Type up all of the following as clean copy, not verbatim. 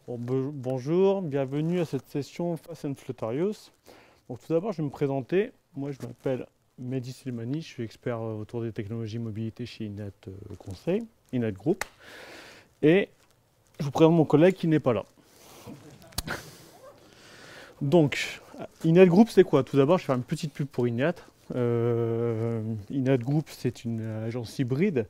Bonjour, bienvenue à cette session Fast and Fluttarius. Donc tout d'abord, je vais me présenter. Moi, je m'appelle Mehdi Slimani, je suis expert autour des technologies mobilité chez Inet Conseil, Inet Group. Et je vous présente mon collègue qui n'est pas là. Donc, Inet Group, c'est quoi? Tout d'abord, je vais faire une petite pub pour Inet. Inet Group, c'est une agence hybride.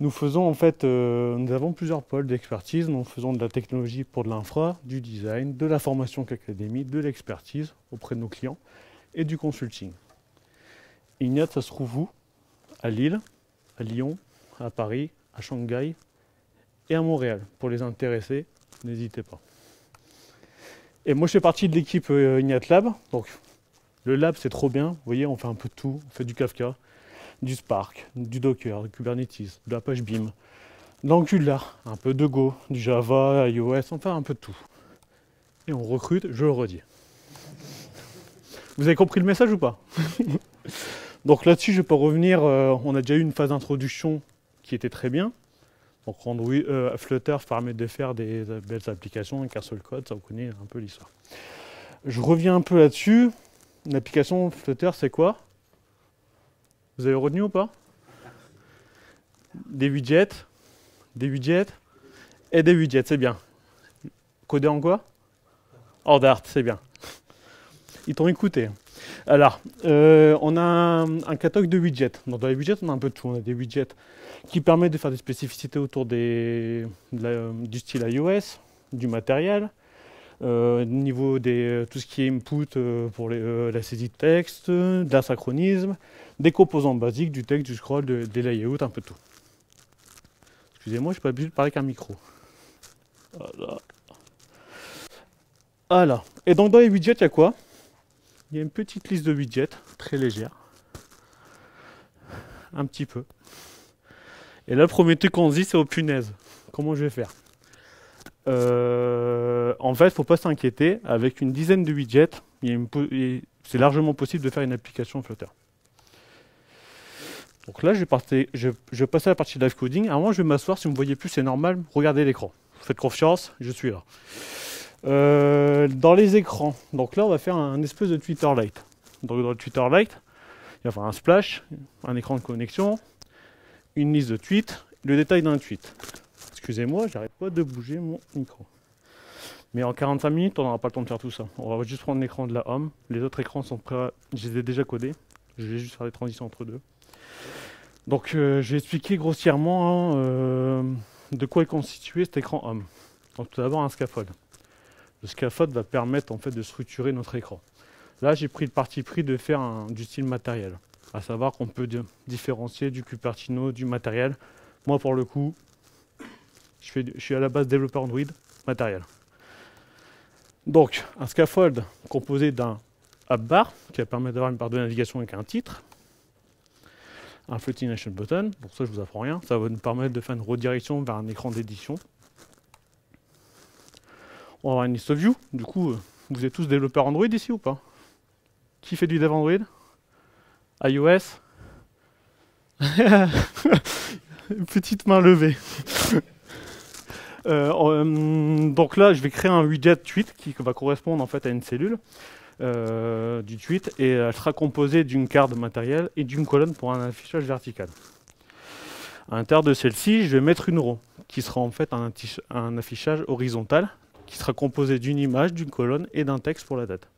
Nous faisons en fait, nous avons plusieurs pôles d'expertise. Nous faisons de la technologie pour de l'infra, du design, de la formation académique, de l'expertise auprès de nos clients et du consulting. Inet, ça se trouve où? À Lille, à Lyon, à Paris, à Shanghai et à Montréal. Pour les intéressés, n'hésitez pas. Et moi, je fais partie de l'équipe Inet Lab. Donc, le lab, c'est trop bien. Vous voyez, on fait un peu de tout. On fait du Kafka, du Spark, du Docker, du Kubernetes, de l'Apache Beam, de l'Angular, un peu de Go, du Java, iOS, enfin un peu de tout. Et on recrute, je le redis. Vous avez compris le message ou pas? Donc là-dessus, je peux revenir. On a déjà eu une phase d'introduction qui était très bien. Donc Flutter permet de faire des belles applications avec un seul code, ça vous connaissez un peu l'histoire. Je reviens un peu là-dessus. Une application Flutter, c'est quoi? Vous avez retenu ou pas? Des widgets et des widgets, c'est bien. Codé en quoi? En Dart, c'est bien. Ils t'ont écouté. Alors, on a un catalogue de widgets. Donc, dans les widgets, on a un peu de tout. On a des widgets qui permettent de faire des spécificités autour du style iOS, du matériel, niveau des tout ce qui est input pour la saisie de texte, de l'asynchronisme, des composants basiques, du texte, du scroll, des layouts, un peu de tout. Excusez-moi, je suis pas obligé de parler qu'un micro. Voilà. Voilà. Et donc dans les widgets, il y a quoi? Il y a une petite liste de widgets, très légère. Un petit peu. Et là, le premier truc qu'on se dit, c'est oh punaise. Comment je vais faire? En fait, il ne faut pas s'inquiéter. Avec une dizaine de widgets, c'est largement possible de faire une application Flutter. Donc là, je vais passer à la partie live coding. Alors moi, je vais m'asseoir. Si vous ne me voyez plus, c'est normal. Regardez l'écran. Faites confiance, je suis là. Dans les écrans, donc là, on va faire un espèce de Twitter Lite. Donc dans le Twitter Lite, il va y avoir un splash, un écran de connexion, une liste de tweets, le détail d'un tweet. Excusez-moi, j'arrête pas de bouger mon micro. Mais en 45 minutes, on n'aura pas le temps de faire tout ça. On va juste prendre l'écran de la home. Les autres écrans sont prêts. Je les ai déjà codés. Je vais juste faire des transitions entre deux. Donc, je vais expliquer grossièrement de quoi est constitué cet écran home. Donc, tout d'abord, un scaffold. Le scaffold va permettre en fait de structurer notre écran. Là, j'ai pris le parti pris de faire du style matériel. À savoir qu'on peut différencier du Cupertino, du matériel. Moi, pour le coup, je suis à la base développeur Android matériel. Donc, un scaffold composé d'un appbar qui va permettre d'avoir une barre de navigation avec un titre, un floating nation button, pour ça je vous apprends rien, ça va nous permettre de faire une redirection vers un écran d'édition. On va avoir une liste view, du coup, vous êtes tous développeurs Android ici ou pas? Qui fait du dev Android? iOS? Petite main levée. Donc là, je vais créer un widget tweet qui va correspondre en fait à une cellule du tweet et elle sera composée d'une carte matérielle et d'une colonne pour un affichage vertical. À l'intérieur de celle-ci, je vais mettre une row qui sera en fait un affichage horizontal qui sera composé d'une image, d'une colonne et d'un texte pour la date.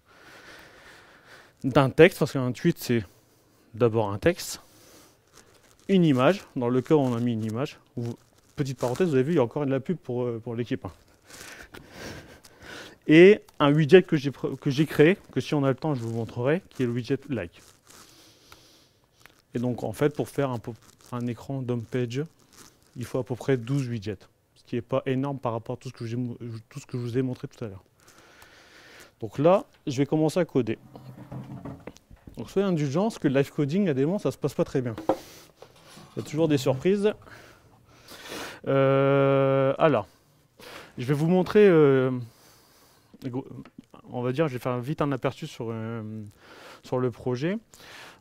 D'un texte, parce qu'un tweet c'est d'abord un texte, une image, dans le cas où on a mis une image. Petite parenthèse, vous avez vu, il y a encore de la pub pour l'équipe. Et un widget que j'ai créé, que si on a le temps, je vous montrerai, qui est le widget like. Et donc, en fait, pour faire un écran d'home page, il faut à peu près 12 widgets. Ce qui n'est pas énorme par rapport à tout ce que je vous ai montré tout à l'heure. Donc là, je vais commencer à coder. Donc, soyez indulgents, parce que le live coding, à des moments, ça ne se passe pas très bien. Il y a toujours des surprises. Alors, je vais vous montrer, on va dire, je vais faire vite un aperçu sur le projet.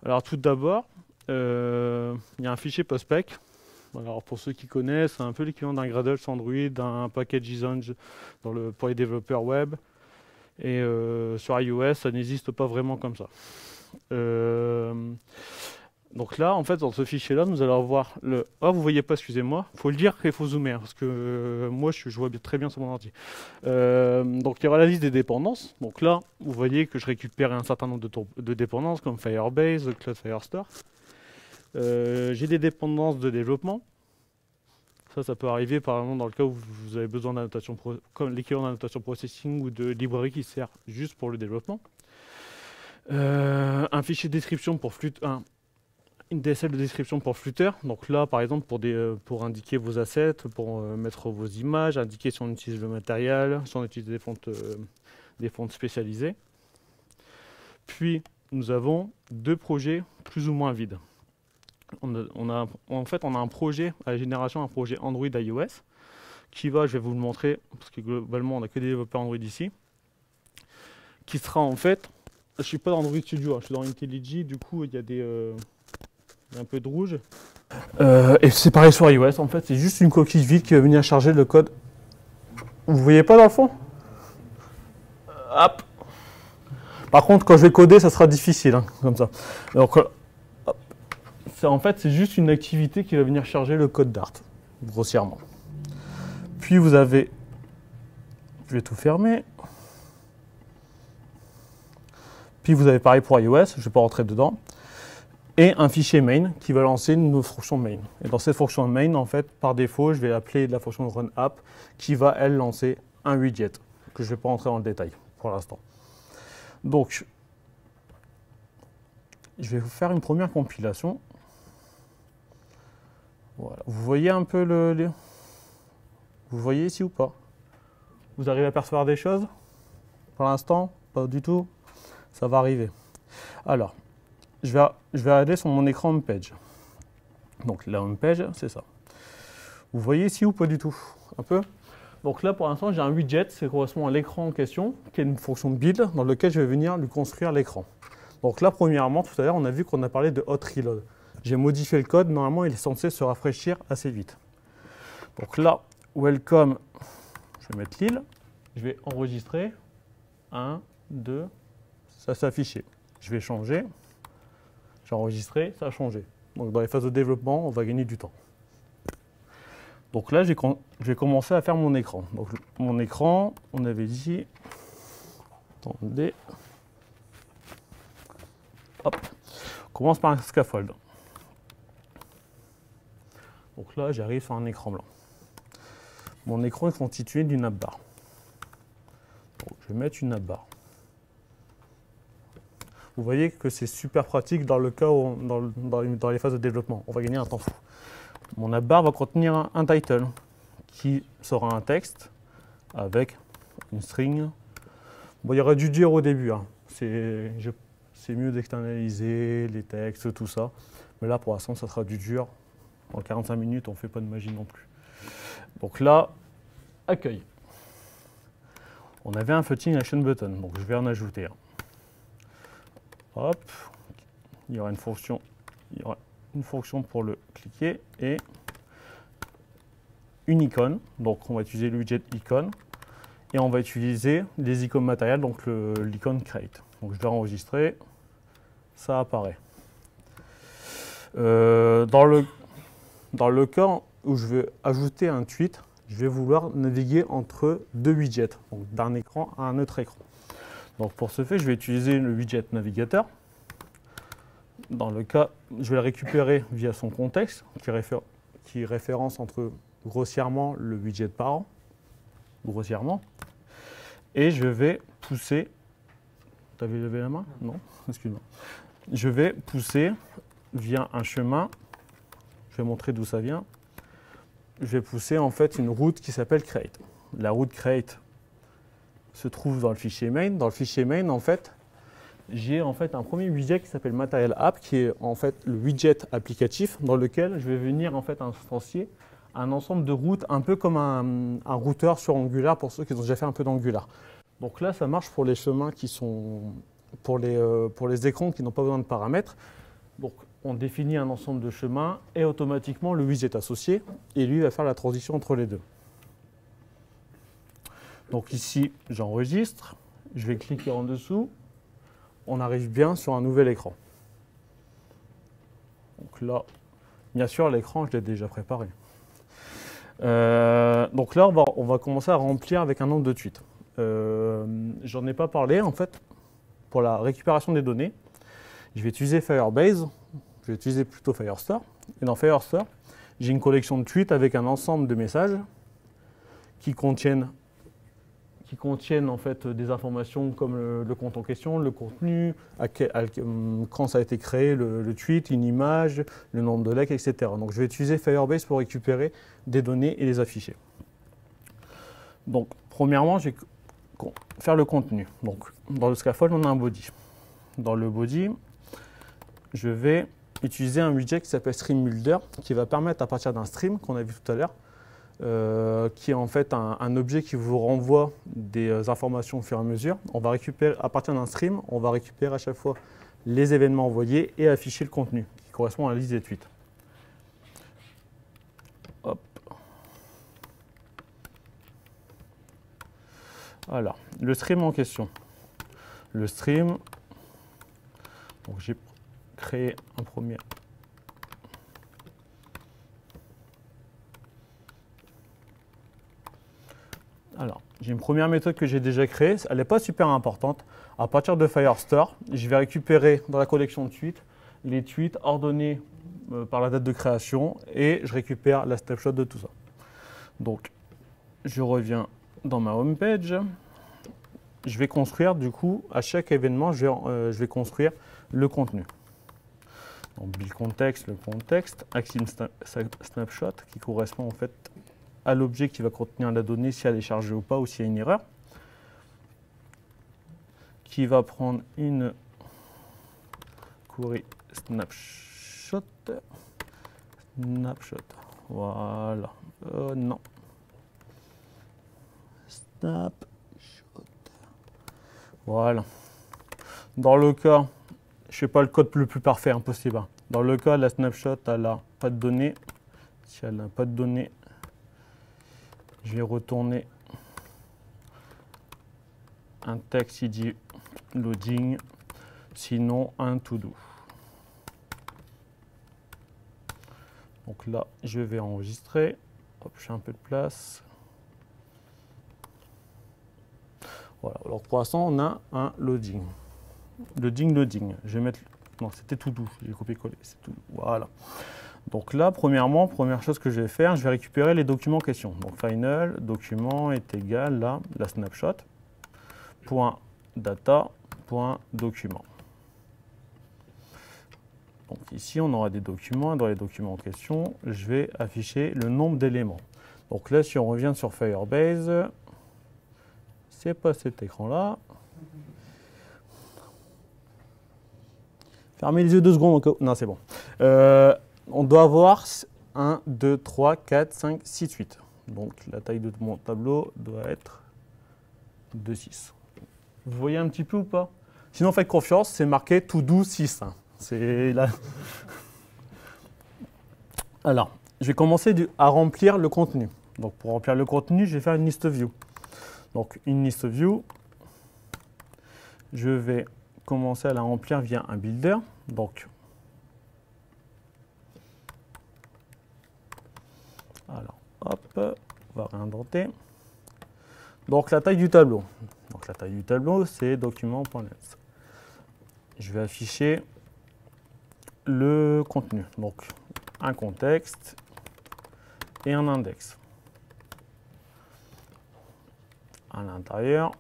Alors tout d'abord, il y a un fichier postspec Alors pour ceux qui connaissent, c'est un peu l'équivalent d'un Gradle sur Android, d'un package JSON pour les développeurs web. Et sur iOS, ça n'existe pas vraiment comme ça. Donc là, en fait, dans ce fichier-là, nous allons avoir le... Ah, vous voyez pas, excusez-moi. Il faut le dire qu'il faut zoomer, parce que moi, je vois très bien sur mon ordi. Donc il y aura la liste des dépendances. Donc là, vous voyez que je récupère un certain nombre de dépendances, comme Firebase, Cloud Firestore. J'ai des dépendances de développement. Ça peut arriver par exemple dans le cas où vous avez besoin d'annotation, comme l'équivalent d'annotation processing ou de librairie qui sert juste pour le développement. Un fichier de description pour une DSL de description pour Flutter. Donc là, par exemple, pour indiquer vos assets, pour mettre vos images, indiquer si on utilise le matériel, si on utilise des fontes spécialisées. Puis, nous avons deux projets plus ou moins vides. En fait, on a un projet à la génération, un projet Android iOS, qui va, je vais vous le montrer, parce que globalement, on n'a que des développeurs Android ici, qui sera en fait, je ne suis pas dans Android Studio, je suis dans IntelliJ, du coup, il y a un peu de rouge. Et c'est pareil sur iOS, en fait, c'est juste une coquille vide qui va venir charger le code. Vous voyez pas dans le fond? Hop. Par contre, quand je vais coder, ça sera difficile, hein, comme ça. Donc, en fait, c'est juste une activité qui va venir charger le code Dart, grossièrement. Puis vous avez, je vais tout fermer. Puis vous avez pareil pour iOS, je ne vais pas rentrer dedans. Et un fichier main qui va lancer une fonction main. Et dans cette fonction main, en fait, par défaut, je vais appeler la fonction run app qui va, elle, lancer un widget, que je ne vais pas rentrer dans le détail pour l'instant. Donc, je vais vous faire une première compilation. Voilà. Vous voyez un peu Vous voyez ici ou pas? Vous arrivez à percevoir des choses? Pour l'instant, pas du tout. Ça va arriver. Alors, je vais aller sur mon écran homepage. Donc la homepage, c'est ça. Vous voyez ici ou pas du tout? Un peu? Donc là, pour l'instant, j'ai un widget, ça correspond à l'écran en question, qui est une fonction build, dans laquelle je vais venir lui construire l'écran. Donc là, premièrement, tout à l'heure, on a vu qu'on a parlé de hot reload. J'ai modifié le code, normalement il est censé se rafraîchir assez vite. Donc là, welcome, je vais mettre l'île, je vais enregistrer, 1, 2, ça s'est affiché. Je vais changer, j'ai enregistré, ça a changé. Donc dans les phases de développement, on va gagner du temps. Donc là, je vais commencer à faire mon écran. Donc mon écran, on avait dit, attendez, hop, on commence par un scaffold. Donc là, j'arrive sur un écran blanc. Mon écran est constitué d'une appbar. Donc, je vais mettre une appbar. Vous voyez que c'est super pratique dans le cas où, dans les phases de développement. On va gagner un temps fou. Mon appbar va contenir un title qui sera un texte avec une string. Bon, il y aurait dû dire au début, hein. C'est mieux d'externaliser les textes, tout ça. Mais là, pour l'instant, ça sera du dur. En 45 minutes, on ne fait pas de magie non plus. Donc là, accueil. On avait un Floating Action Button, donc je vais en ajouter un. Hop, il y aura une fonction pour le cliquer et une icône. Donc on va utiliser le widget icône et on va utiliser les icônes matérielles, donc l'icône create. Donc je vais enregistrer, ça apparaît. Dans le cas où je veux ajouter un tweet, je vais vouloir naviguer entre deux widgets, donc d'un écran à un autre écran. Donc pour ce fait, je vais utiliser le widget navigateur. Dans le cas, je vais le récupérer via son contexte, qui référence entre grossièrement le widget parent, grossièrement, et je vais pousser. Tu avais levé la main? Non, excuse-moi. Je vais pousser via un chemin. Je vais montrer d'où ça vient. Je vais pousser en fait une route qui s'appelle create. La route create se trouve dans le fichier main. Dans le fichier main, en fait, j'ai en fait un premier widget qui s'appelle Material App, qui est en fait le widget applicatif dans lequel je vais venir en fait instancier un ensemble de routes, un peu comme un routeur sur Angular pour ceux qui ont déjà fait un peu d'Angular. Donc là, ça marche pour les chemins qui sont pour les écrans qui n'ont pas besoin de paramètres. Donc on définit un ensemble de chemins et automatiquement le widget associé, et lui va faire la transition entre les deux. Donc ici, j'enregistre, je vais cliquer en dessous, on arrive bien sur un nouvel écran. Donc là, bien sûr, l'écran, je l'ai déjà préparé. Donc là, on va commencer à remplir avec un nombre de tweets. J'en ai pas parlé, en fait, pour la récupération des données. Je vais utiliser Firebase, je vais utiliser plutôt Firestore. Et dans Firestore, j'ai une collection de tweets avec un ensemble de messages qui contiennent en fait des informations comme le compte en question, le contenu, quand ça a été créé, le tweet, une image, le nombre de likes, etc. Donc je vais utiliser Firebase pour récupérer des données et les afficher. Donc premièrement, je vais faire le contenu. Donc dans le scaffold, on a un body. Dans le body, je vais utiliser un widget qui s'appelle Stream Builder qui va permettre à partir d'un stream qu'on a vu tout à l'heure, qui est en fait un objet qui vous renvoie des informations au fur et à mesure. On va récupérer, à partir d'un stream, on va récupérer à chaque fois les événements envoyés et afficher le contenu qui correspond à la liste des tweets. Hop. Alors, le stream en question. Le stream, donc j'ai créé un premier. Alors, j'ai une première méthode que j'ai déjà créée, elle n'est pas super importante. À partir de Firestore, je vais récupérer dans la collection de tweets les tweets ordonnés par la date de création et je récupère la snapshot de tout ça. Donc, je reviens dans ma home page. Je vais construire, du coup, à chaque événement, je vais construire le contenu. Donc, build context, le contexte, Axim snapshot, qui correspond en fait à l'objet qui va contenir la donnée, si elle est chargée ou pas, ou s'il y a une erreur, qui va prendre une query snapshot, voilà, non, snapshot, voilà. Dans le cas, je ne fais pas le code le plus parfait impossible. Dans le cas, la snapshot, elle n'a pas de données. Si elle n'a pas de données, je vais retourner un texte id loading, sinon un to-do. Donc là, je vais enregistrer. Hop, je fais un peu de place. Voilà, alors pour l'instant, on a un loading. Loading. Je vais mettre. Non, c'était to-do. J'ai copié-collé. C'est tout. Voilà. Donc là, premièrement, première chose que je vais faire, je vais récupérer les documents en question. Donc final, document est égal à la snapshot, point data, point document. Donc ici, on aura des documents. Dans les documents en question, je vais afficher le nombre d'éléments. Donc là, si on revient sur Firebase, c'est pas cet écran-là. Fermez les yeux 2 secondes. Non, c'est bon. On doit avoir 1, 2, 3, 4, 5, 6, 8. Donc la taille de mon tableau doit être de 6. Vous voyez un petit peu ou pas? Sinon, faites confiance, c'est marqué to do 6. C'est là. Alors, je vais commencer à remplir le contenu. Donc pour remplir le contenu, je vais faire une list view. Donc une list view, je vais commencer à la remplir via un builder. Donc, alors, hop, on va réindenter. Donc la taille du tableau. Donc la taille du tableau, c'est document.net. Je vais afficher le contenu. Donc un contexte et un index. À l'intérieur,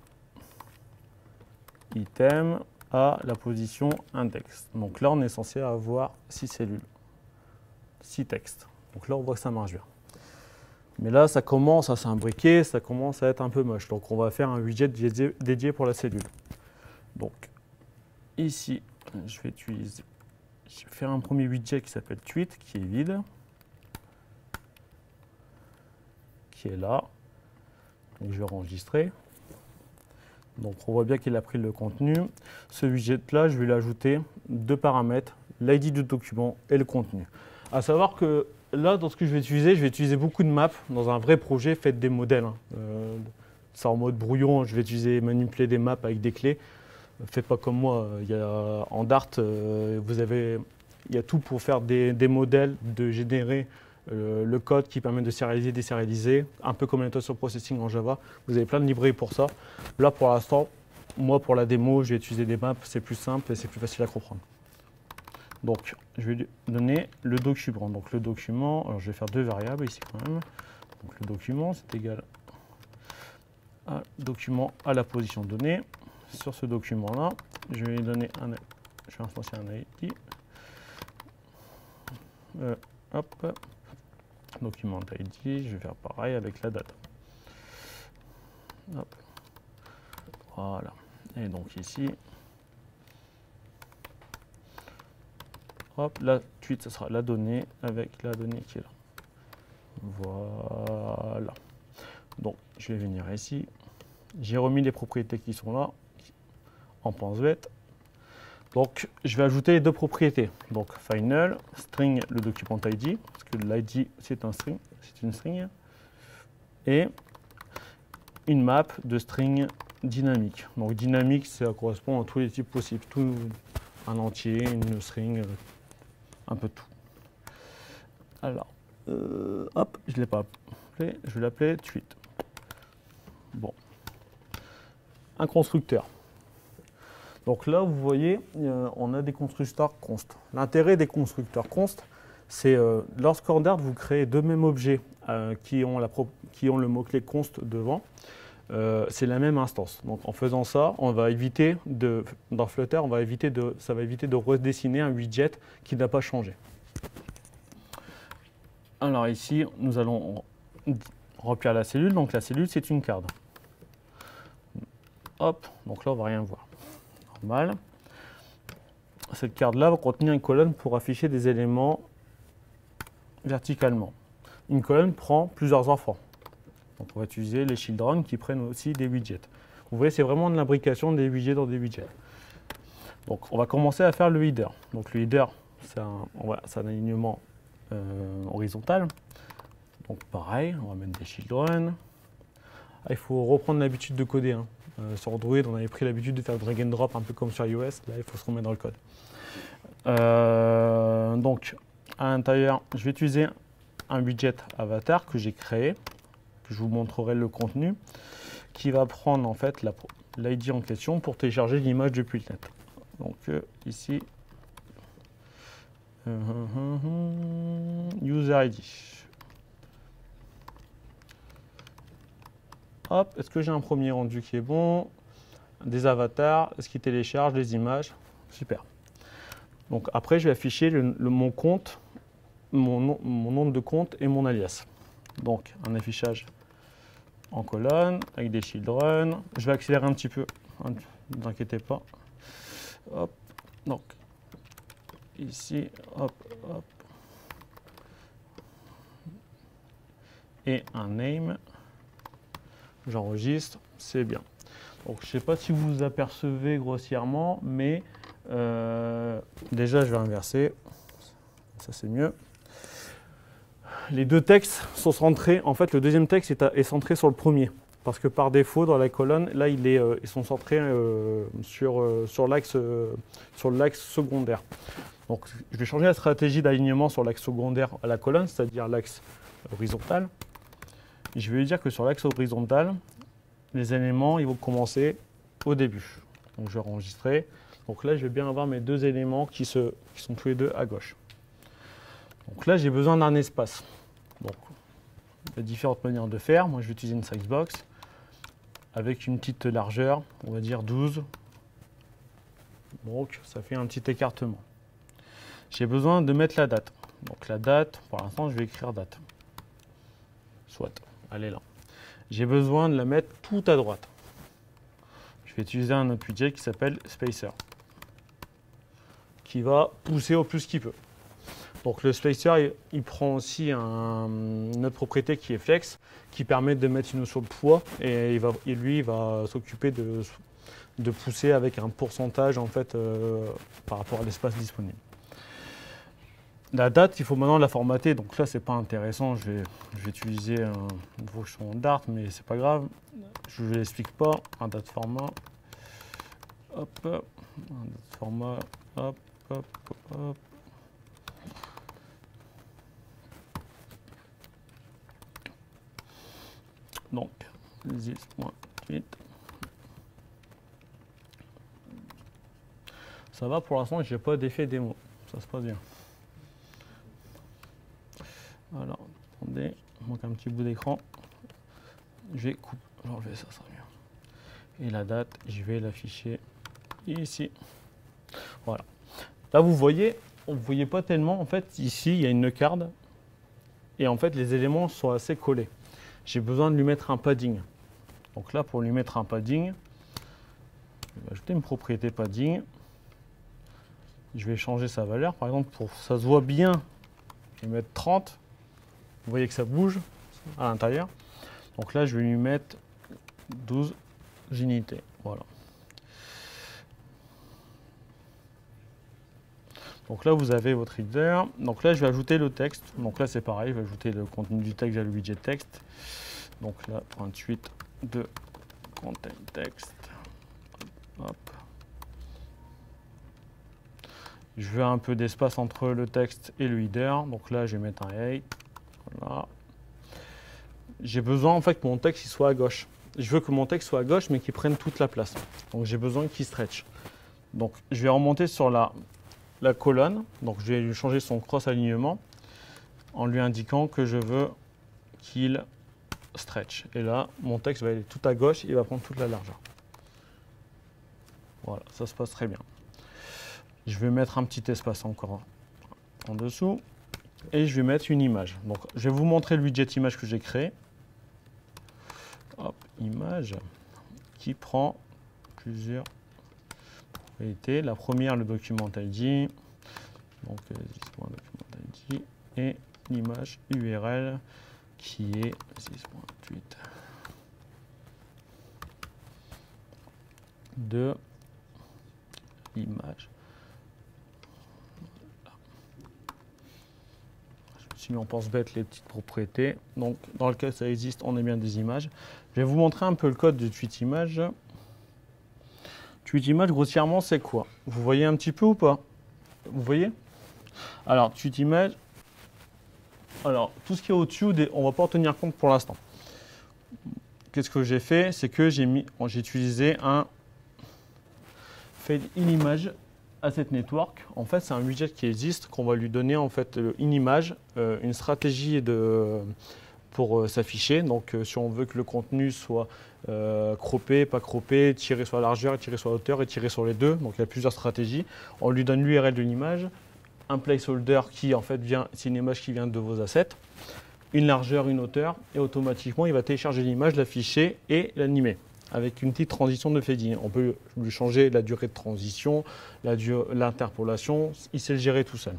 item à la position index. Donc là, on est censé avoir 6 cellules, 6 textes. Donc là, on voit que ça marche bien. Mais là, ça commence à s'imbriquer, ça commence à être un peu moche. Donc on va faire un widget dédié pour la cellule. Donc ici, je vais faire un premier widget qui s'appelle tweet, qui est vide, qui est là. Donc, je vais enregistrer. Donc on voit bien qu'il a pris le contenu. Ce widget-là, je vais lui ajouter 2 paramètres l'ID du document et le contenu. À savoir que là, dans ce que je vais utiliser beaucoup de maps dans un vrai projet, faites des modèles. Ça en mode brouillon, je vais manipuler des maps avec des clés. Faites pas comme moi. En Dart, il y a tout pour faire des modèles, de générer le code qui permet de sérialiser, désérialiser, un peu comme l'intention processing en Java. Vous avez plein de librairies pour ça. Là, pour l'instant, moi, pour la démo, je vais utiliser des maps, c'est plus simple et c'est plus facile à comprendre. Donc, je vais lui donner le document. Donc, le document, alors je vais faire deux variables ici quand même. Donc, le document, c'est égal à document à la position donnée. Sur ce document-là, je vais lui donner je vais instancier un ID. Hop. Document ID, je vais faire pareil avec la date. Hop. Voilà. Et donc ici, hop, la suite, ce sera la donnée avec la donnée qui est là. Voilà. Donc, je vais venir ici. J'ai remis les propriétés qui sont là en pense-bête. Donc, je vais ajouter les deux propriétés. Donc, final, string le document ID, parce que l'ID c'est une string, et une map de string dynamique. Donc, dynamique, ça correspond à tous les types possibles, tout un entier, une string, un peu tout. Alors, hop, je ne l'ai pas appelé, je vais l'appeler tweet. Bon, un constructeur. Donc là, vous voyez, on a des constructeurs const. L'intérêt des constructeurs const, c'est lorsqu'en Dart, vous créez deux mêmes objets qui ont le mot-clé const devant, c'est la même instance. Donc en faisant ça, on va éviter dans Flutter, ça va éviter de redessiner un widget qui n'a pas changé. Alors ici, nous allons remplir la cellule. Donc la cellule, c'est une carte. Hop, donc là, on ne va rien voir. Normal. Cette carte-là va contenir une colonne pour afficher des éléments verticalement. Une colonne prend plusieurs enfants. Donc on va utiliser les children qui prennent aussi des widgets. Vous voyez, c'est vraiment de l'imbrication des widgets dans des widgets. Donc on va commencer à faire le header. Donc le header, c'est un alignement horizontal. Donc pareil, on va mettre des children. Il faut reprendre l'habitude de coder. Sur Android, on avait pris l'habitude de faire drag and drop un peu comme sur iOS. Là, il faut se remettre dans le code. Donc, à l'intérieur, je vais utiliser un widget avatar que j'ai créé, que je vous montrerai le contenu, qui va prendre en fait l'ID en question pour télécharger l'image depuis le net. Donc ici, user ID. Hop, est-ce que j'ai un premier rendu qui est bon? Des avatars, est-ce qu'il télécharge les images? Super. Donc après, je vais afficher mon compte, mon nom de compte et mon alias. Donc un affichage en colonne avec des children. Je vais accélérer un petit peu, ne vous inquiétez pas. Hop, donc ici, hop, hop. Et un name. J'enregistre, c'est bien. Donc je ne sais pas si vous vous apercevez grossièrement, mais déjà je vais inverser, ça c'est mieux. Les deux textes sont centrés, en fait le deuxième texte est centré sur le premier, parce que par défaut dans la colonne, là ils sont centrés sur l'axe secondaire. Donc je vais changer la stratégie d'alignement sur l'axe secondaire à la colonne, c'est-à-dire l'axe horizontal. Je vais lui dire que sur l'axe horizontal, les éléments ils vont commencer au début. Donc je vais enregistrer. Donc là, je vais bien avoir mes deux éléments qui sont tous les deux à gauche. Donc là, j'ai besoin d'un espace. Donc, il y a différentes manières de faire. Moi, je vais utiliser une sizebox avec une petite largeur, on va dire 12. Donc, ça fait un petit écartement. J'ai besoin de mettre la date. Donc la date, pour l'instant, je vais écrire date. Soit. Elle est là. J'ai besoin de la mettre tout à droite. Je vais utiliser un autre widget qui s'appelle Spacer, qui va pousser au plus qu'il peut. Donc le Spacer, il prend aussi une autre propriété qui est Flex, qui permet de mettre une notion de poids, et lui, il va s'occuper de pousser avec un pourcentage en fait, par rapport à l'espace disponible. La date, il faut maintenant la formater. Donc là, c'est pas intéressant. Je vais utiliser une fonction Dart, mais c'est pas grave. Je ne l'explique pas. Un date format. Hop. Un date format. Hop, hop, hop, hop. Donc, 10.8. Ça va pour l'instant, j'ai pas d'effet démo. Ça se passe bien. Alors, attendez, il manque un petit bout d'écran. Je vais enlever ça, ça sera mieux. Et la date, je vais l'afficher ici. Voilà. Là, vous voyez, on ne voyait pas tellement. En fait, ici, il y a une carte. Et en fait, les éléments sont assez collés. J'ai besoin de lui mettre un padding. Donc là, pour lui mettre un padding, je vais ajouter une propriété padding. Je vais changer sa valeur. Par exemple, pour que ça se voit bien, je vais mettre 30. Vous voyez que ça bouge à l'intérieur. Donc là, je vais lui mettre 12 unités. Voilà. Donc là, vous avez votre reader. Donc là, je vais ajouter le texte. Donc là, c'est pareil, je vais ajouter le contenu du texte à le widget texte. Donc là, 38 de content text. Hop. Je veux un peu d'espace entre le texte et le header. Donc là, je vais mettre un 8. Voilà. J'ai besoin en fait que mon texte il soit à gauche. Je veux que mon texte soit à gauche, mais qu'il prenne toute la place. Donc j'ai besoin qu'il stretch. Donc je vais remonter sur la colonne. Donc je vais lui changer son cross-alignement en lui indiquant que je veux qu'il stretch. Et là, mon texte va aller tout à gauche, il va prendre toute la largeur. Voilà, ça se passe très bien. Je vais mettre un petit espace encore en dessous et je vais mettre une image. Donc, je vais vous montrer le widget image que j'ai créé. Hop, image qui prend plusieurs propriétés. La première, le document ID. Donc, document ID et l'image URL qui est 6.8 de l'image. Si on pense bête les petites propriétés. Donc, dans le cas où ça existe, on est bien des images. Je vais vous montrer un peu le code de tweet image. Tweet image, grossièrement, c'est quoi? Vous voyez un petit peu ou pas? Vous voyez? Alors, tweet image. Alors, tout ce qui est au-dessus, on ne va pas en tenir compte pour l'instant. Qu'est-ce que j'ai fait? C'est que j'ai utilisé un fade in image asset network. En fait, c'est un widget qui existe, qu'on va lui donner en fait une image, une stratégie pour s'afficher. Donc, si on veut que le contenu soit croppé, pas croppé, tiré sur la largeur, tiré sur la hauteur et tiré sur les deux. Donc, il y a plusieurs stratégies. On lui donne l'URL de l'image, un placeholder qui en fait vient, c'est une image qui vient de vos assets, une largeur, une hauteur, et automatiquement, il va télécharger l'image, l'afficher et l'animer avec une petite transition de fading. On peut lui changer la durée de transition, l'interpolation, il sait le gérer tout seul.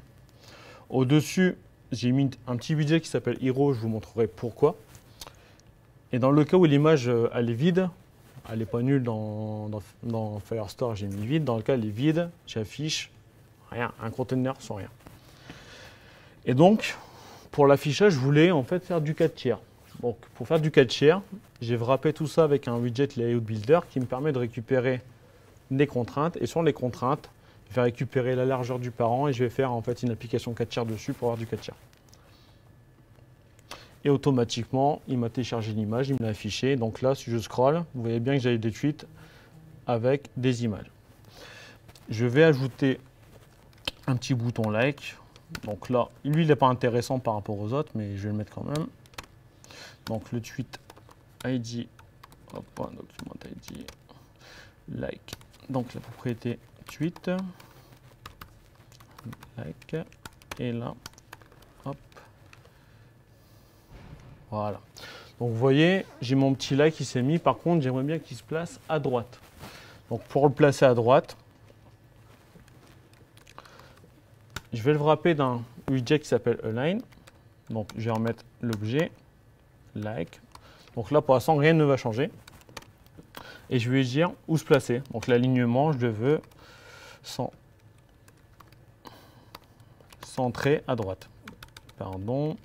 Au-dessus, j'ai mis un petit widget qui s'appelle Hero, je vous montrerai pourquoi. Et dans le cas où l'image elle est vide, elle n'est pas nulle dans Firestore, j'ai mis vide. Dans le cas où elle est vide, j'affiche rien, un container sans rien. Et donc, pour l'affichage, je voulais en fait faire du 4 tiers. Donc, pour faire du 4 tiers, j'ai wrappé tout ça avec un widget Layout Builder qui me permet de récupérer des contraintes. Et sur les contraintes, je vais récupérer la largeur du parent et je vais faire en fait une application 4 tiers dessus pour avoir du 4 tiers. Et automatiquement, il m'a téléchargé l'image, il me l'a affiché. Donc là, si je scroll, vous voyez bien que j'ai des tweets avec des images. Je vais ajouter un petit bouton like. Donc là, lui, il n'est pas intéressant par rapport aux autres, mais je vais le mettre quand même. Donc le tweet ID, hop, document ID, like. Donc la propriété tweet, like, et là, hop. Voilà. Donc vous voyez, j'ai mon petit like qui s'est mis. Par contre, j'aimerais bien qu'il se place à droite. Donc pour le placer à droite, je vais le wrapper d'un widget qui s'appelle Align. Donc je vais remettre l'objet like. Donc là, pour l'instant, rien ne va changer. Et je vais lui dire où se placer. Donc l'alignement, je le veux 100, centré à droite. Pardon.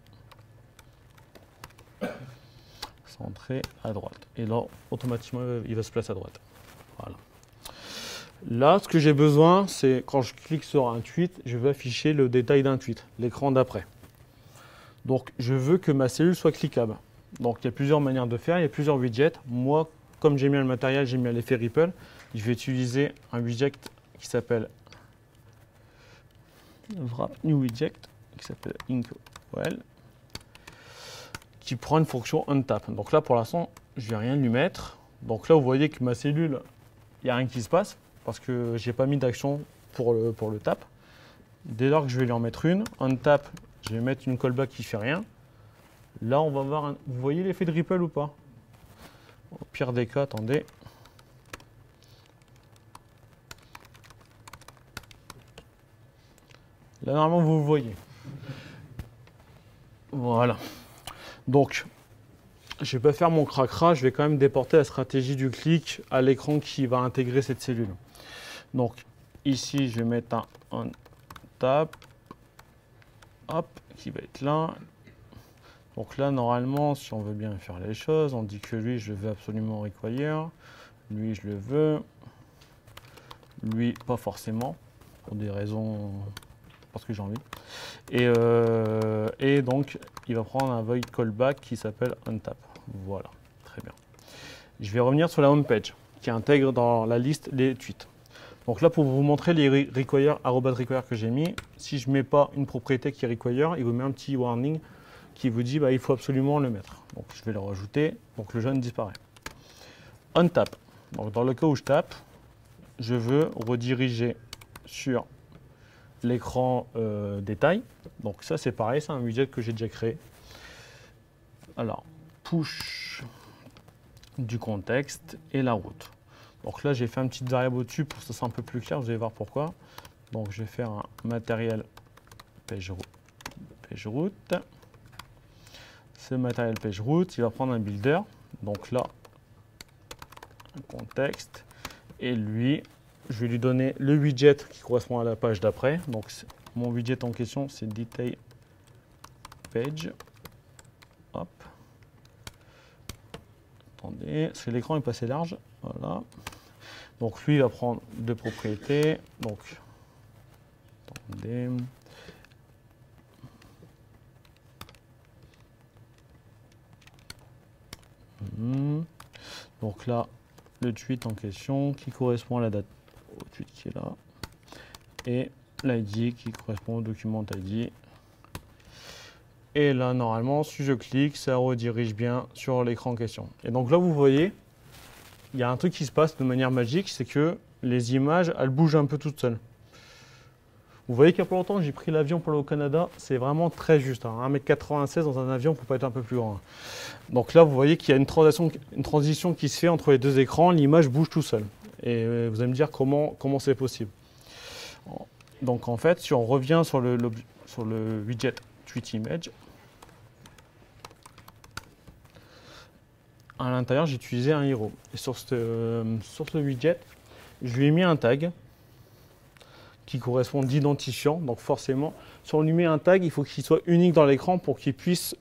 Centré à droite. Et là, automatiquement, il va se placer à droite. Voilà. Là, ce que j'ai besoin, c'est quand je clique sur un tweet, je veux afficher le détail d'un tweet, l'écran d'après. Donc, je veux que ma cellule soit cliquable. Donc, il y a plusieurs manières de faire, il y a plusieurs widgets. Moi, comme j'ai mis le matériel, j'ai mis l'effet Ripple. Je vais utiliser un widget qui s'appelle Wrap New Widget, qui s'appelle Inkwell, qui prend une fonction untap. Donc là, pour l'instant, je ne vais rien lui mettre. Donc là, vous voyez que ma cellule, il n'y a rien qui se passe parce que je n'ai pas mis d'action pour le tap. Dès lors que je vais lui en mettre une, untap, je vais mettre une callback qui ne fait rien. Là, on va voir, vous voyez l'effet de Ripple ou pas? Au pire des cas, attendez. Là, normalement, vous voyez. Voilà. Donc, je ne vais pas faire mon cracra, je vais quand même déporter la stratégie du clic à l'écran qui va intégrer cette cellule. Donc, ici, je vais mettre un tap, hop, qui va être là. Donc là, normalement, si on veut bien faire les choses, on dit que lui, je le veux absolument require. Lui, je le veux. Lui, pas forcément, pour des raisons, parce que j'ai envie. Et donc, il va prendre un void callback qui s'appelle untap. Voilà, très bien. Je vais revenir sur la home page, qui intègre dans la liste les tweets. Donc là, pour vous montrer les require, @require que j'ai mis, si je ne mets pas une propriété qui est require, il vous met un petit warning qui vous dit il faut absolument le mettre. Donc je vais le rajouter, donc le jaune disparaît. Untap. Donc dans le cas où je tape, je veux rediriger sur l'écran détail. Donc ça c'est pareil, c'est un widget que j'ai déjà créé. Alors, push du contexte et la route. Donc là j'ai fait une petite variable au-dessus pour que ça soit un peu plus clair, vous allez voir pourquoi. Donc je vais faire un matériel page route. Ce matériel page route, il va prendre un builder. Donc là, un contexte. Et lui, je vais lui donner le widget qui correspond à la page d'après. Donc mon widget en question, c'est detail page. Hop. Attendez, parce que l'écran est passé large. Voilà. Donc lui, il va prendre deux propriétés. Donc, attendez. Donc là, le tweet en question qui correspond à la date au tweet qui est là. Et l'ID qui correspond au document ID. Et là, normalement, si je clique, ça redirige bien sur l'écran en question. Et donc là, vous voyez, il y a un truc qui se passe de manière magique, c'est que les images, elles bougent un peu toutes seules. Vous voyez qu'il n'y a pas longtemps, j'ai pris l'avion pour aller au Canada. C'est vraiment très juste. 1,96 m dans un avion, il ne faut pas être un peu plus grand. Donc là, vous voyez qu'il y a une transition qui se fait entre les deux écrans. L'image bouge tout seul. Et vous allez me dire comment c'est possible. Donc en fait, si on revient sur le widget Tweet Image, à l'intérieur, j'ai utilisé un hero. Et sur ce widget, je lui ai mis un tag qui correspond d'identifiant. Donc forcément, si on lui met un tag, il faut qu'il soit unique dans l'écran pour qu'il puisse,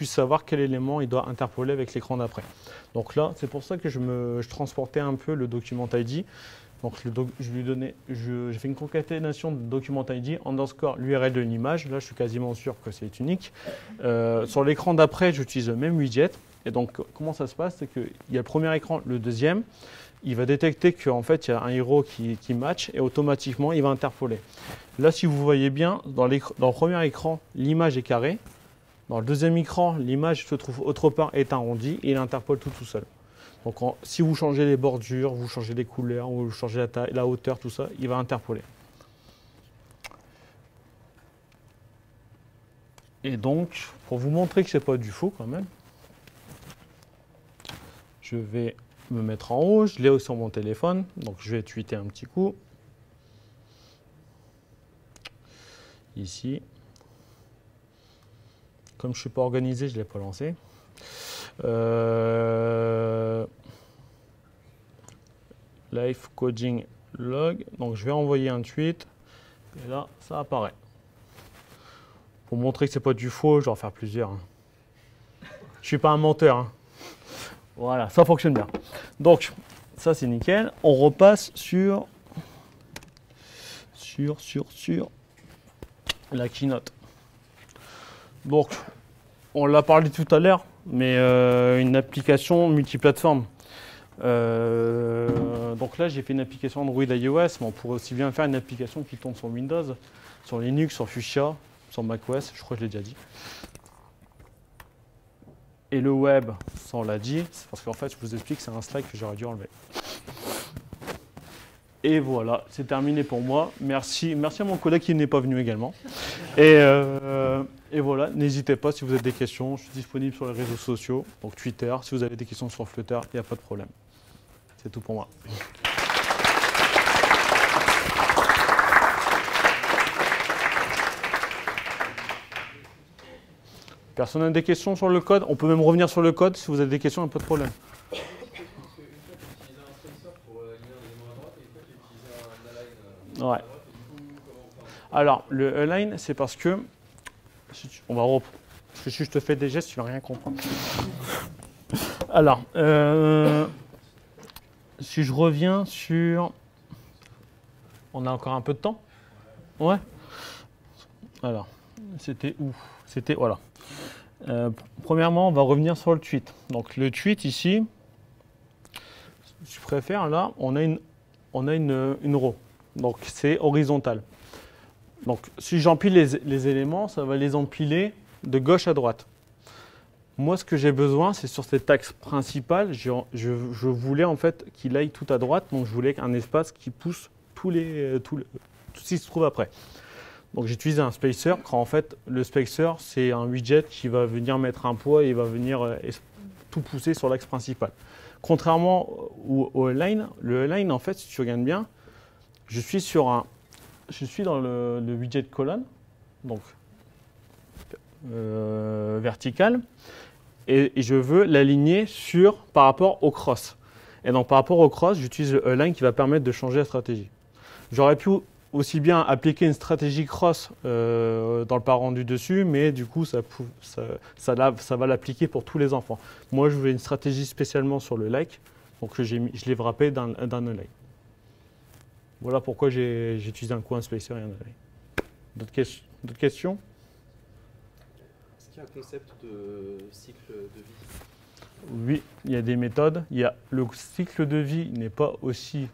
savoir quel élément il doit interpoler avec l'écran d'après. Donc là, c'est pour ça que je transportais un peu le document ID. Donc j'ai fait une concaténation de document ID underscore l'URL de l'image. Là, je suis quasiment sûr que c'est unique. Sur l'écran d'après, j'utilise le même widget. Et donc, comment ça se passe? C'est qu'il y a le premier écran, le deuxième. Il va détecter qu'en fait, il y a un héros qui match et automatiquement, il va interpoler. Là, si vous voyez bien, dans le premier écran, l'image est carrée. Dans le deuxième écran, l'image se trouve autre part, est arrondie et il interpole tout seul. Donc, si vous changez les bordures, vous changez les couleurs, vous changez la taille, la hauteur, tout ça, il va interpoler. Et donc, pour vous montrer que ce n'est pas du faux quand même, je vais me mettre en haut, je l'ai sur mon téléphone, donc je vais tweeter un petit coup. Ici. Comme je ne suis pas organisé, je ne l'ai pas lancé. Live coding log. Donc je vais envoyer un tweet. Et là, ça apparaît. Pour montrer que c'est pas du faux, je vais en faire plusieurs. Je suis pas un menteur. Hein. Voilà, ça fonctionne bien. Donc, ça c'est nickel. On repasse sur la keynote. Donc, on l'a parlé tout à l'heure, mais une application multiplateforme. Donc là, j'ai fait une application Android iOS, mais on pourrait aussi bien faire une application qui tourne sur Windows, sur Linux, sur Fuchsia, sur macOS, je crois que je l'ai déjà dit. Et le web, ça on l'a dit, c'est parce qu'en fait, je vous explique, c'est un slide que j'aurais dû enlever. Et voilà, c'est terminé pour moi. Merci à mon collègue qui n'est pas venu également. Et voilà, n'hésitez pas si vous avez des questions. Je suis disponible sur les réseaux sociaux, donc Twitter. Si vous avez des questions sur Flutter, il n'y a pas de problème. C'est tout pour moi. Personne n'a des questions sur le code? On peut même revenir sur le code si vous avez des questions, il n'y a pas de problème. Ouais. Alors, le align, c'est parce que si je te fais des gestes, tu vas rien comprendre. Alors, si je reviens sur... On a encore un peu de temps? Ouais. Alors, c'était où? C'était... Voilà. Premièrement, on va revenir sur le tweet. Donc, le tweet ici, je préfère, là, on a une row. Donc, c'est horizontal. Donc, si j'empile les éléments, ça va les empiler de gauche à droite. Moi, ce que j'ai besoin, c'est sur cet axe principal, je voulais en fait qu'il aille tout à droite, donc je voulais un espace qui pousse tout ce qui se trouve après. Donc, j'ai utilisé un spacer, car en fait, le spacer, c'est un widget qui va venir mettre un poids et il va venir tout pousser sur l'axe principal. Contrairement au align, le align, en fait, si tu regardes bien, je suis dans le widget colonne, donc vertical, et je veux l'aligner par rapport au cross. Et donc par rapport au cross, j'utilise le align qui va permettre de changer la stratégie. J'aurais pu aussi bien appliquer une stratégie cross dans le parent du dessus, mais du coup ça va l'appliquer pour tous les enfants. Moi je voulais une stratégie spécialement sur le like, donc je l'ai wrappé d'un align. Voilà pourquoi j'ai utilisé un coup un spacer et un align. D'autres questions? Est-ce qu'il y a un concept de cycle de vie? Oui, il y a des méthodes. Le cycle de vie n'est pas aussi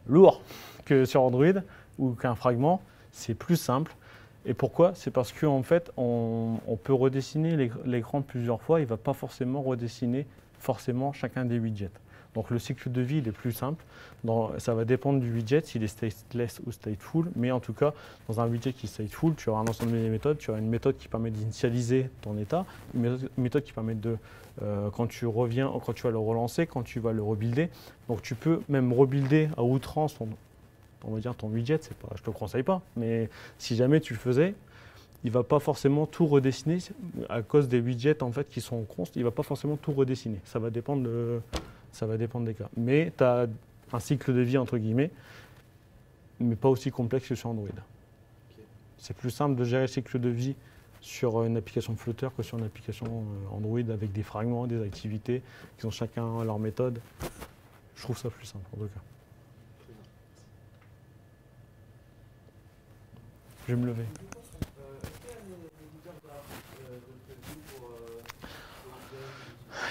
lourd que sur Android ou qu'un fragment. C'est plus simple. Et pourquoi? C'est parce qu'en fait, on peut redessiner l'écran plusieurs fois. Il ne va pas forcément redessiner chacun des widgets. Donc le cycle de vie il est plus simple. Ça va dépendre du widget, s'il est stateless ou stateful. Mais en tout cas, dans un widget qui est stateful, tu auras un ensemble de méthodes. Tu auras une méthode qui permet d'initialiser ton état, une méthode qui permet de, quand tu reviens, quand tu vas le relancer, quand tu vas le rebuilder. Donc tu peux même rebuilder à outrance on va dire ton widget. Je ne te le conseille pas, mais si jamais tu le faisais, il ne va pas forcément tout redessiner à cause des widgets en fait, qui sont const. Il ne va pas forcément tout redessiner. Ça va dépendre des cas. Mais tu as un cycle de vie, entre guillemets, mais pas aussi complexe que sur Android. Okay. C'est plus simple de gérer le cycle de vie sur une application Flutter que sur une application Android avec des fragments, des activités qui ont chacun leur méthode. Je trouve ça plus simple, en tout cas. Je vais me lever.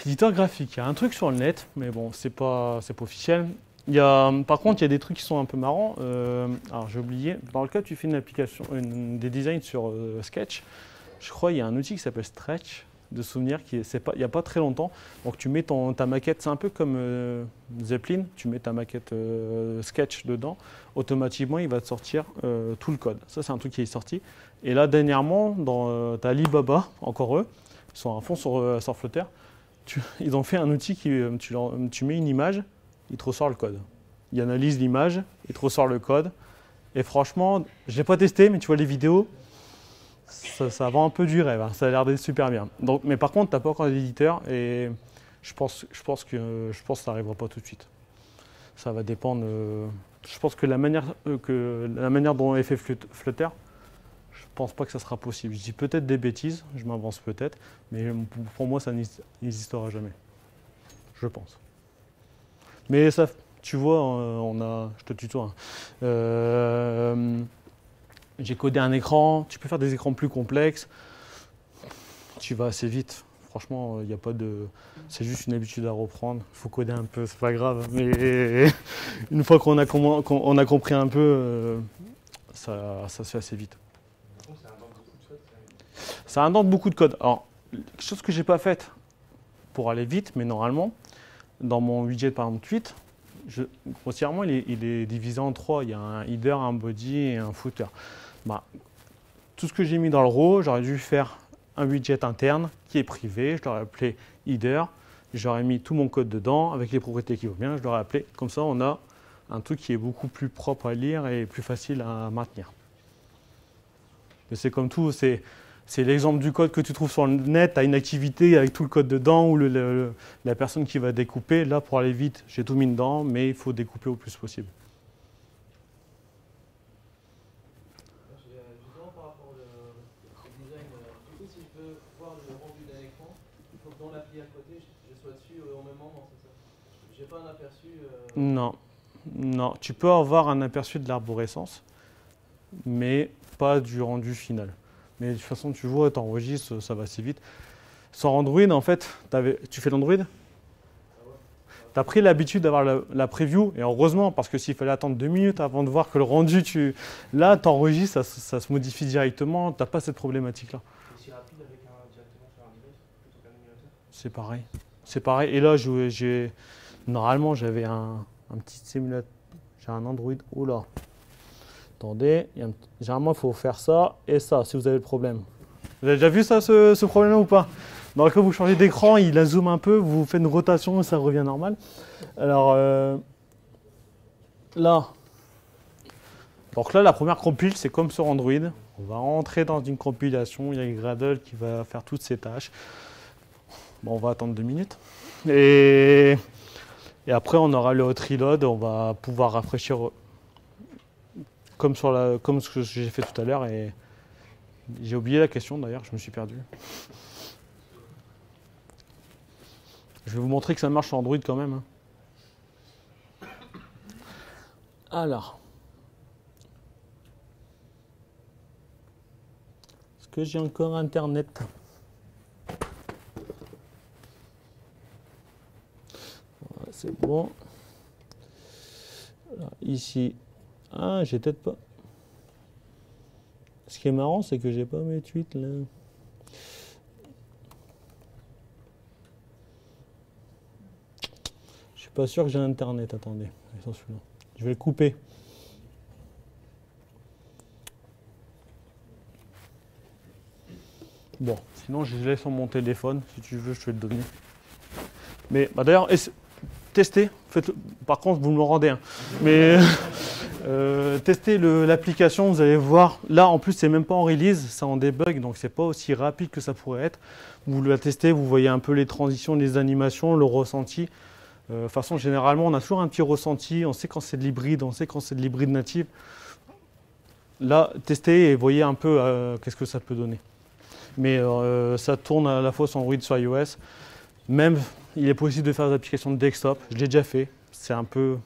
Éditeur graphique, il y a un truc sur le net, mais bon, c'est pas officiel. Par contre, il y a des trucs qui sont un peu marrants. Alors, j'ai oublié. Dans le cas où tu fais une application, des designs sur Sketch, je crois qu'il y a un outil qui s'appelle Stretch, de souvenir, il n'y a pas très longtemps. Donc, tu mets ta maquette, c'est un peu comme Zeppelin, tu mets ta maquette Sketch dedans, automatiquement, il va te sortir tout le code. Ça, c'est un truc qui est sorti. Et là, dernièrement, dans Alibaba, encore eux, ils sont à fond sur Flutter. Ils ont fait un outil qui, tu mets une image, il te ressort le code. Il analyse l'image, il te ressort le code. Et franchement, je n'ai pas testé, mais tu vois les vidéos, ça vend un peu du rêve. Hein. Ça a l'air d'être super bien. Donc, mais par contre, tu n'as pas encore d'éditeur et je pense que ça n'arrivera pas tout de suite. Ça va dépendre je pense que la manière dont est fait Flutter, je pense pas que ça sera possible. Je dis peut-être des bêtises, je m'avance peut-être, mais pour moi, ça n'existera jamais. Je pense. Mais ça, tu vois, je te tutoie. J'ai codé un écran, tu peux faire des écrans plus complexes, tu vas assez vite. Franchement, il n'y a pas de. C'est juste une habitude à reprendre. Il faut coder un peu, c'est pas grave. Mais une fois qu'on a compris un peu, ça se fait assez vite. Ça indente beaucoup de code. Alors, quelque chose que j'ai pas faite pour aller vite, mais normalement, dans mon widget par exemple tweet, grossièrement, il est divisé en trois. Il y a un header, un body et un footer. Bah, tout ce que j'ai mis dans le row, j'aurais dû faire un widget interne qui est privé. Je l'aurais appelé header. J'aurais mis tout mon code dedans avec les propriétés qui vont bien. Je l'aurais appelé. Comme ça, on a un truc qui est beaucoup plus propre à lire et plus facile à maintenir. Mais c'est comme tout, c'est l'exemple du code que tu trouves sur le net, tu as une activité avec tout le code dedans ou la personne qui va découper. Là, pour aller vite, j'ai tout mis dedans, mais il faut découper au plus possible. Justement, par rapport au design, du coup, si je veux voir le rendu d'un écran, il faut que dans l'appli à côté, je sois dessus au même moment, c'est ça? J'ai pas un aperçu. Non, non. Tu peux avoir un aperçu de l'arborescence, mais pas du rendu final. Mais de toute façon, tu vois, tu enregistres, ça va assez vite. Sur Android, en fait, tu fais l'Android? Tu as pris l'habitude d'avoir la preview, et heureusement, parce que s'il fallait attendre 2 minutes avant de voir que le rendu, là, tu enregistres, ça se modifie directement, tu n'as pas cette problématique-là. C'est aussi rapide avec directement sur un device plutôt qu'un émulateur? C'est pareil. C'est pareil. Et là, normalement, j'avais un petit simulateur. J'ai un Android. Oh là. Attendez. Généralement, il faut faire ça et ça, si vous avez le problème. Vous avez déjà vu ça, ce problème-là ou pas? Dans le cas où vous changez d'écran, il la zoome un peu, vous faites une rotation et ça revient normal. Alors, là. Donc là, la première compile, c'est comme sur Android. On va rentrer dans une compilation. Il y a Gradle qui va faire toutes ces tâches. Bon, on va attendre 2 minutes. Et après, on aura le hot reload. On va pouvoir rafraîchir comme ce que j'ai fait tout à l'heure. Et j'ai oublié la question d'ailleurs, je me suis perdu. Je vais vous montrer que ça marche sur Android quand même. Alors. Est-ce que j'ai encore Internet ? Voilà, c'est bon. Alors, ici. Ah, j'ai peut-être pas. Ce qui est marrant, c'est que j'ai pas mes tweets là. Je suis pas sûr que j'ai Internet. Attendez. Je vais le couper. Bon, sinon je l'ai sur mon téléphone. Si tu veux, je vais te donner. Mais bah, d'ailleurs, testez. Par contre, vous me le rendez. Hein. Mais testez l'application, vous allez voir. Là, en plus, c'est même pas en release, c'est en debug, donc c'est pas aussi rapide que ça pourrait être. Vous la testez, vous voyez un peu les transitions, les animations, le ressenti. De toute façon, généralement, on a toujours un petit ressenti. On sait quand c'est de l'hybride, on sait quand c'est de l'hybride native. Là, testez et voyez un peu qu'est-ce que ça peut donner. Mais ça tourne à la fois sur Android, sur iOS. Même, il est possible de faire des applications de desktop. Je l'ai déjà fait. C'est un peu...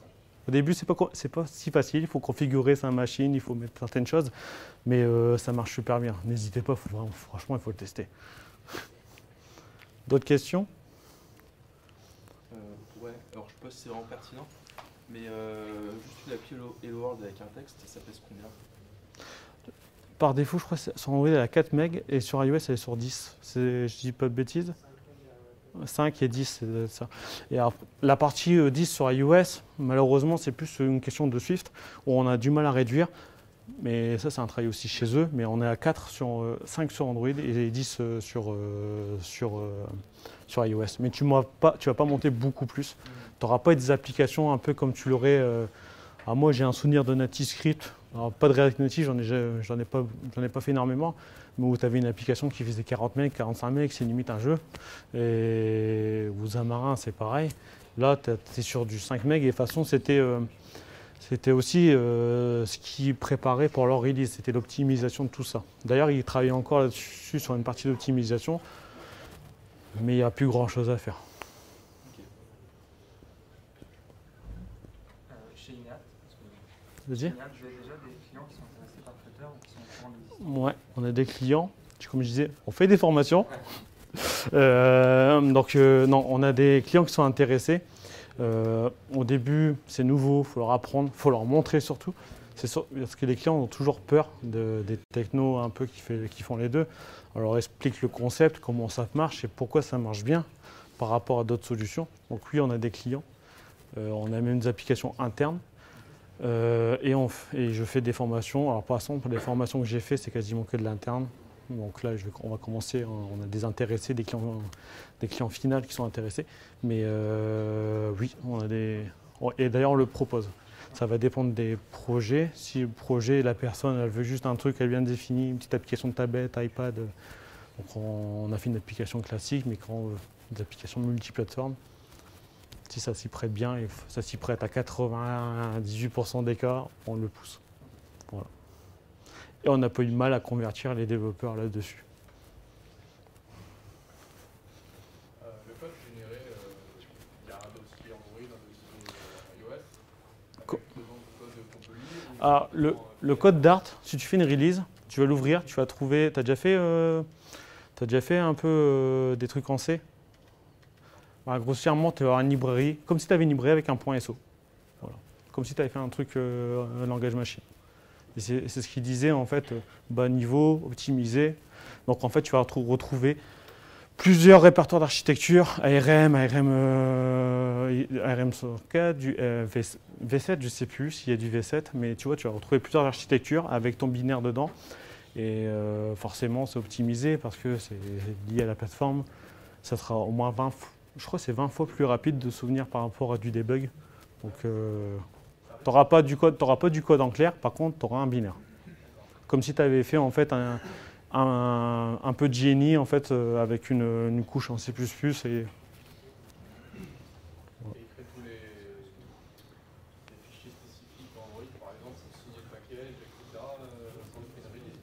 Au début, c'est pas si facile. Il faut configurer sa machine, il faut mettre certaines choses. Mais ça marche super bien. N'hésitez pas, franchement, il faut le tester. D'autres questions? Ouais, alors je sais pas si c'est vraiment pertinent. Mais juste une appli Hello World avec un texte, ça pèse combien? Par défaut, je crois que sur Android, elle a 4 MB et sur iOS, elle est sur 10. Je dis pas de bêtises? 5 et 10, c'est ça. Et alors, la partie 10 sur iOS, malheureusement, c'est plus une question de Swift, où on a du mal à réduire. Mais ça, c'est un travail aussi chez eux. Mais on est à 5 sur Android et 10 sur iOS. Mais tu ne vas pas monter beaucoup plus. Tu n'auras pas des applications un peu comme tu l'aurais... moi, j'ai un souvenir de NativeScript. Alors, pas de React Native, j'en ai pas fait énormément. Mais où tu avais une application qui faisait 40 MB, 45 MB, c'est limite un jeu. Et Xamarin, c'est pareil. Là, tu es sur du 5 MB et de toute façon, c'était C'était aussi ce qu'ils préparaient pour leur release, c'était l'optimisation de tout ça. D'ailleurs, ils travaillaient encore là-dessus sur une partie d'optimisation, mais il n'y a plus grand-chose à faire. Chez Inat, Vas-y. vous avez déjà des clients qui sont intéressés par Flutter ou qui sont au courant de l'existence? Ouais, on a des clients, comme je disais, on fait des formations. Non, on a des clients qui sont intéressés. Au début, c'est nouveau, il faut leur apprendre, il faut leur montrer surtout. Parce que les clients ont toujours peur des technos un peu qui font les deux. On leur explique le concept, comment ça marche et pourquoi ça marche bien par rapport à d'autres solutions. Donc oui, on a des clients. On a même des applications internes. Et je fais des formations. Alors pour l'instant, les formations que j'ai faites, c'est quasiment que de l'interne. Donc là, on va commencer. On a des intéressés, des clients finaux qui sont intéressés. Mais oui, on a des. Et d'ailleurs, on le propose. Ça va dépendre des projets. Si le projet, la personne, elle veut juste un truc, elle vient de définir, une petite application de tablette, iPad. Donc on a fait une application classique, mais quand des applications multiplateformes, si ça s'y prête bien, et ça s'y prête à 98% des cas, on le pousse. Voilà. Et on n'a pas eu de mal à convertir les développeurs là-dessus. Le code généré, il y a un dossier Android, un dossier iOS, avec besoin de code qu'on peut lire. Alors, le code Dart, si tu fais une release, tu vas l'ouvrir, tu vas trouver. Tu as déjà fait un peu des trucs en C? Bah, grossièrement, tu vas avoir une librairie, comme si tu avais une librairie avec un point SO. Voilà. Comme si tu avais fait un truc un langage machine. Et c'est ce qu'il disait en fait, bas niveau, optimisé. Donc en fait, tu vas retrouver plusieurs répertoires d'architecture, ARM, ARM Socket, du V7, je ne sais plus s'il y a du V7, mais tu vois, tu vas retrouver plusieurs architectures avec ton binaire dedans. Et forcément, c'est optimisé parce que c'est lié à la plateforme. Ça sera au moins 20 fois. Je crois que c'est 20 fois plus rapide de souvenir par rapport à du debug. Donc, tu n'auras pas du code en clair, par contre, tu auras un binaire. Comme si tu avais fait en fait un peu de GNI en fait, avec une couche en C++. Et Il crée tous les fichiers spécifiques en Android, par exemple, c'est signer le package, etc. Sans faire une release.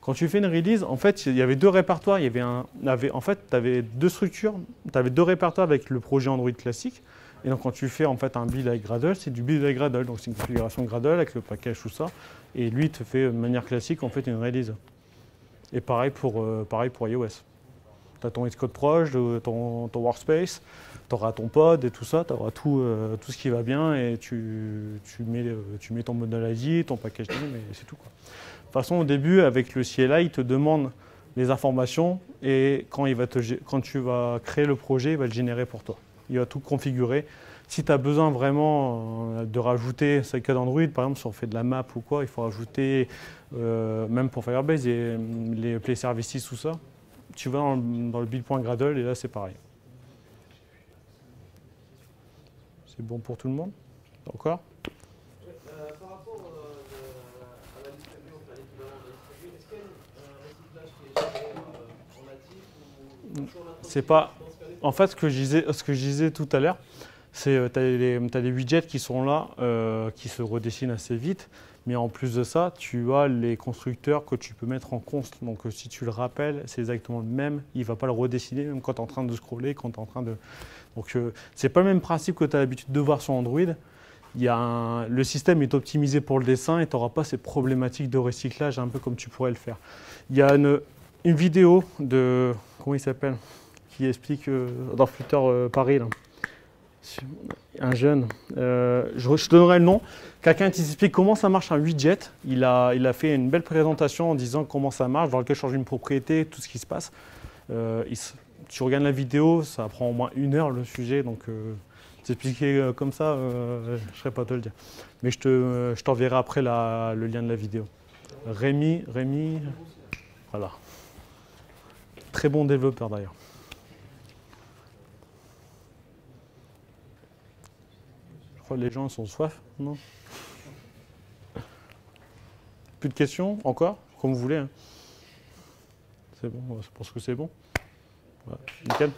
quand tu fais une release, en fait, il y avait deux répertoires. En fait, tu avais deux structures. Tu avais deux répertoires avec le projet Android classique. Et donc, quand tu fais en fait un build avec Gradle, c'est du build avec Gradle. Donc, c'est une configuration Gradle avec le package, tout ça. Et lui, il te fait de manière classique en fait une release. Et pareil pour iOS. Tu as ton Xcode proche, ton workspace, tu auras ton pod et tout ça, tu auras tout ce qui va bien et tu mets ton model ID, ton package name et c'est tout, quoi. De toute façon, au début, avec le CLI, il te demande les informations et quand tu vas créer le projet, il va le générer pour toi. Il va tout configurer. Si tu as besoin vraiment de rajouter, c'est le cas d'Android, par exemple, si on fait de la map ou quoi, il faut rajouter, même pour Firebase, les Play Services, tout ça. Tu vas dans le build.gradle et là, c'est pareil. C'est bon pour tout le monde? Encore? Par rapport à la liste vue, enfin l'équivalent de la liste vue, est-ce qu'il y a un recyclage qui est géré en natif ou toujours l'introduction? C'est pas. En fait, ce que je disais tout à l'heure, c'est tu as les widgets qui sont là, qui se redessinent assez vite. Mais en plus de ça, tu as les constructeurs que tu peux mettre en const. Donc si tu le rappelles, c'est exactement le même. Il ne va pas le redessiner, même quand tu es en train de scroller, quand tu es en train de. Donc c'est pas le même principe que tu as l'habitude de voir sur Android. Le système est optimisé pour le dessin et tu n'auras pas ces problématiques de recyclage un peu comme tu pourrais le faire. Il y a une vidéo de. Comment il s'appelle? Qui explique dans Flutter Paris, là. Un jeune, je te donnerai le nom, quelqu'un qui explique comment ça marche un widget. Il a fait une belle présentation en disant comment ça marche, dans lequel change une propriété, tout ce qui se passe. Tu regardes la vidéo, ça prend au moins 1 heure le sujet, donc t'expliquer comme ça, je ne saurais pas te le dire. Mais je t'enverrai après le lien de la vidéo. Rémi, voilà. Très bon développeur d'ailleurs. Je crois que les gens sont soif, non? Plus de questions encore? Comme vous voulez. Hein. C'est bon, je pense que c'est bon. Voilà. Nickel.